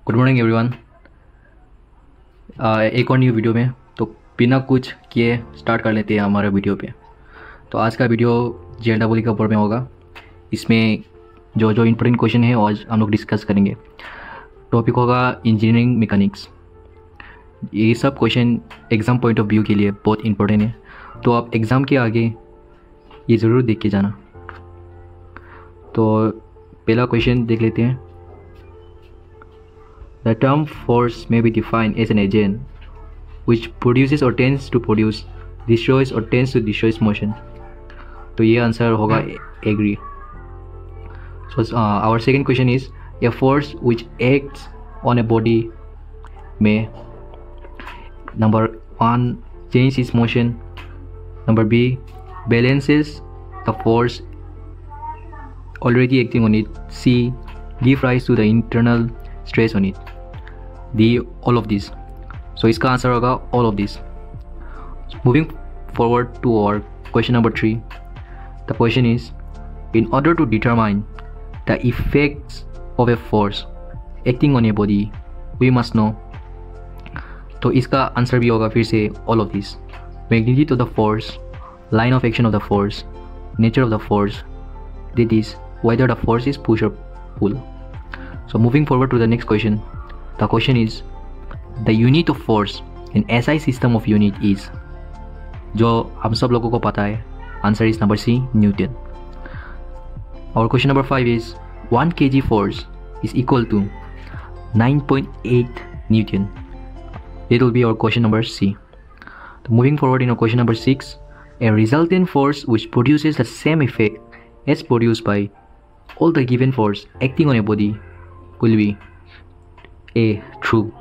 Good morning everyone. एक और new video में तो बिना कुछ किए स्टार्ट कर लेते हैं हमारे वीडियो पे। तो आज का वीडियो JEE के ऊपर में होगा। इसमें जो जो इम्पोर्टेंट क्वेश्चन है आज हम लोग डिस्कस करेंगे। टॉपिक होगा इंजीनियरिंग मैकेनिक्स। ये सब question exam point of view के लिए बहुत इंपॉर्टेंट है, तो आप एग्ज़ाम के आगे ये ज़रूर देख के जाना। तो पहला क्वेश्चन देख लेते हैं। The term force may be defined as an agent which produces or tends to produce, destroys or tends to destroy motion. तो ये आंसर होगा agree. So our second question is a force which acts on a body may number 1 change its motion, number B balances the force already acting on it, C give rise to the internal stress on it, D all of these. So इसका answer होगा all of these. Moving forward to our question number 3. The question is, in order to determine the effects of a force acting on a body, we must know. तो इसका answer भी होगा फिर से all of these. Magnitude of the force, line of action of the force, nature of the force, that is whether the force is push or pull. So moving forward to the next question. The question is, the unit of force in SI system of unit is, जो हम सब लोगों को पता है, answer is number C, Newton. Our question number 5 is 1 kg force is equal to 9.8 Newton. It will be our question number C. So moving forward in our question number 6, a resultant force which produces the same effect as produced by all the given force acting on a body will be A, true.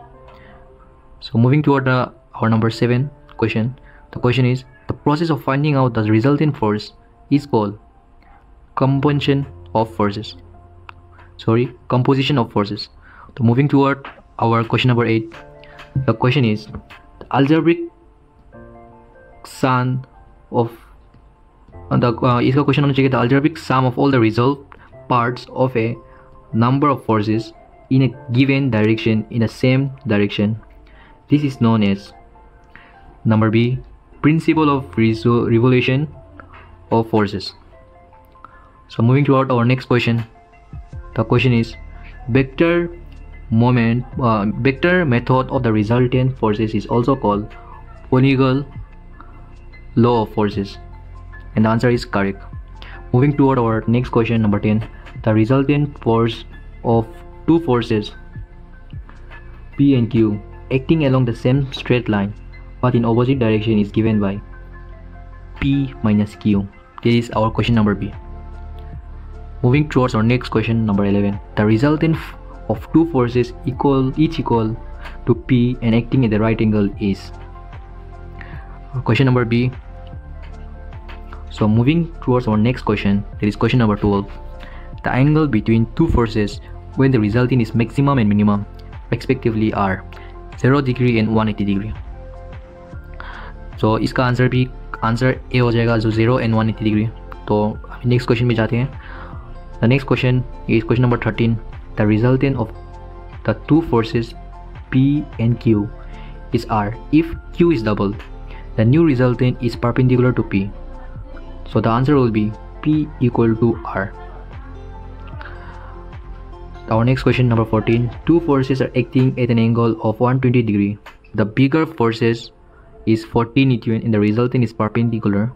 So moving toward our number 7 question. The question is, the process of finding out the resultant force is called composition of forces. So moving toward our question number 8. The question is, the algebraic sum of इसका question होना चाहिए the algebraic sum of all the resolved parts of a number of forces in a given direction in the same direction. This is known as number B, principle of revolution of forces. So moving toward our next question. The question is, vector method of the resultant forces is also called Poynting law of forces, and the answer is correct. Moving toward our next question, number 10. The resultant force of two forces P and Q acting along the same straight line but in opposite direction is given by P minus Q. This is our question number B. Moving towards our next question, number 11. The resultant of two forces each equal to P and acting at the right angle is question number B. So moving towards our next question, that is question number 12. The angle between two forces when the resultant is maximum and minimum respectively are 0 degree and 180 degree. So इसका answer भी answer A हो जाएगा, जो 0 and 180 degree. तो next question में जाते हैं. The next question is question number 13. The resultant of the two forces P and Q is R. If Q is doubled, the new resultant is perpendicular to P. So the answer will be P equal to R. Our next question, number 14. Two forces are acting at an angle of 120 degree. The bigger forces is 40 Newton and the resultant is perpendicular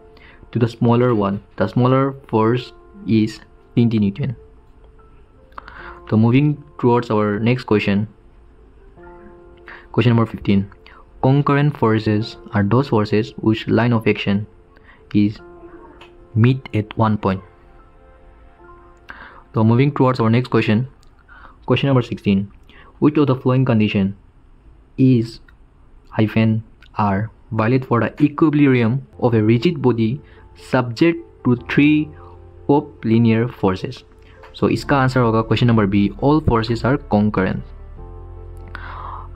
to the smaller one. The smaller force is 20 Newton. So moving towards our next question. Question number 15. Concurrent forces are those forces whose line of action is meet at one point. So moving towards our next question. Question number 16. Which of the following condition is -R valid for the equilibrium of a rigid body subject to 3 collinear forces? So इसका answer होगा question number B. All forces are concurrent.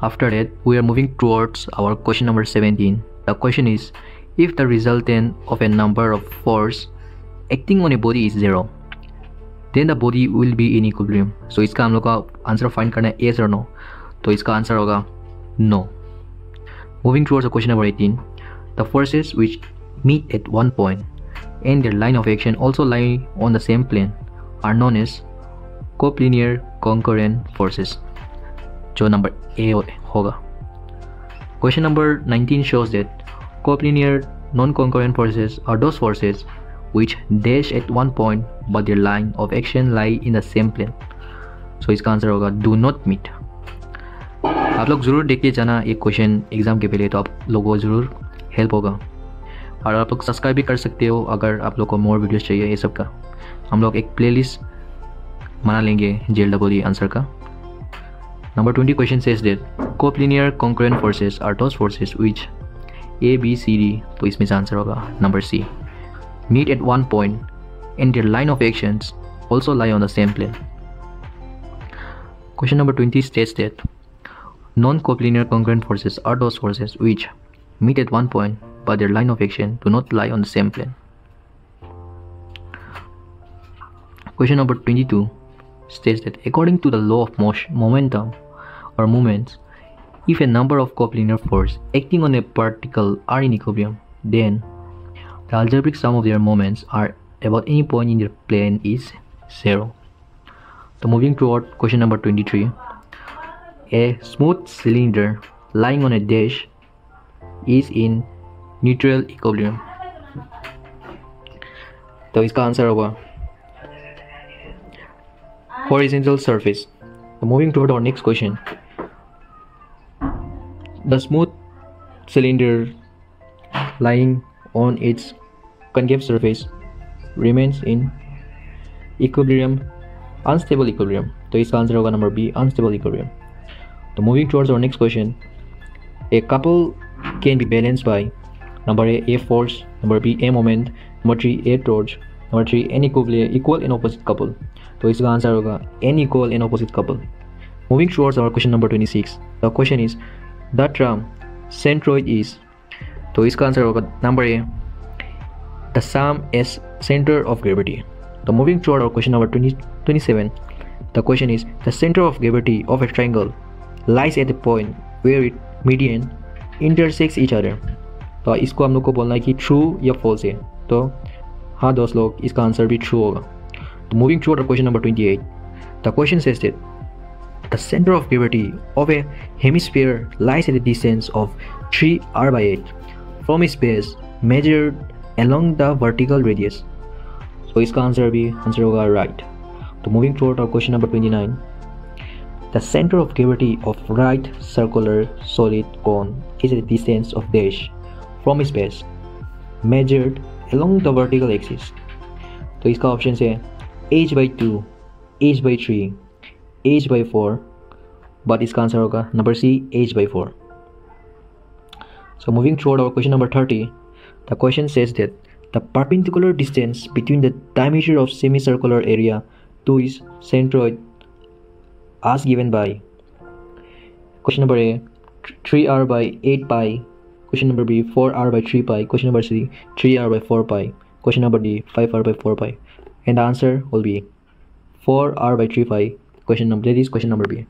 After that, we are moving towards our question number 17. The question is, if the resultant of a number of force acting on a body is 0, then the body will be in equilibrium. So इसका हम लोग का answer find करना है yes or no. तो इसका answer होगा no. Moving towards question number 18, the forces which meet at one point and their line of action also lie on the same plane are known as collinear concurrent forces, जो number A होगा। Question number 19 shows that collinear non-concurrent forces are those forces which dash at one point but their line of action lie in the same plane, so इसका answer होगा do not meet। आप लोग ज़रूर देख के जाना एक क्वेश्चन एग्ज़ाम के पहले, तो आप लोगों को ज़रूर हेल्प होगा। और आप लोग सब्सक्राइब भी कर सकते हो अगर आप लोग को मोर वीडियोस चाहिए ये सब का। हम लोग एक प्लेलिस्ट बना लेंगे JEE आंसर का। Number 20 question says that collinear concurrent forces are those forces which A B C D, तो इसमें से आंसर होगा number C, meet at one point and their line of actions also lie on the same plane. Question number 20 states that non-collinear concurrent forces are those forces which meet at one point but their line of action do not lie on the same plane. Question number 22 states that according to the law of momentum or moments, if a number of collinear forces acting on a particle are in equilibrium, then the algebraic sum of their moments are about any point in their plane is 0. So moving toward question number 23, a smooth cylinder lying on a dash is in neutral equilibrium, तो इसका answer होगा horizontal surface. So moving toward our next question, the smooth cylinder lying on its concave surface remains in equilibrium, unstable equilibrium, तो इसका answer होगा number B, unstable equilibrium. So moving towards our next question, a couple can be balanced by number A force, number B A moment, number 3 A torque, number 3 n equal and opposite couple, तो इसका answer होगा n equal and opposite couple. Moving towards our question number 26, the question is the term centroid is, तो इसका answer होगा number A, the sum as center of gravity. So moving toward our question number 27, the question is the center of gravity of a triangle lies at the point where its median intersects each other. तो इसको हम लोग को बोलना है कि true या false है, तो हाँ दोस्त लोग इसका आंसर भी ट्रू होगा। तो moving toward question number 28, the question says that the centre of gravity of a hemisphere lies at the distance of 3r/8 from its base measured along the vertical radius, तो इसका answer भी answer होगा right. तो moving toward our question number 29, the center of gravity of right circular solid cone is at a distance of dash from its base measured along the vertical axis, तो इसका option है h/2, h/3, h/4, but इसका answer होगा number C, h/4. So moving toward our question number 30, the question says that the perpendicular distance between the diameter of semicircular area to its centroid as given by question number A 3r/8 pi, question number B 4r/3 pi, question number C 3r/4 pi, question number D 5r/4 pi, and the answer will be 4r/3 pi. That is question number B.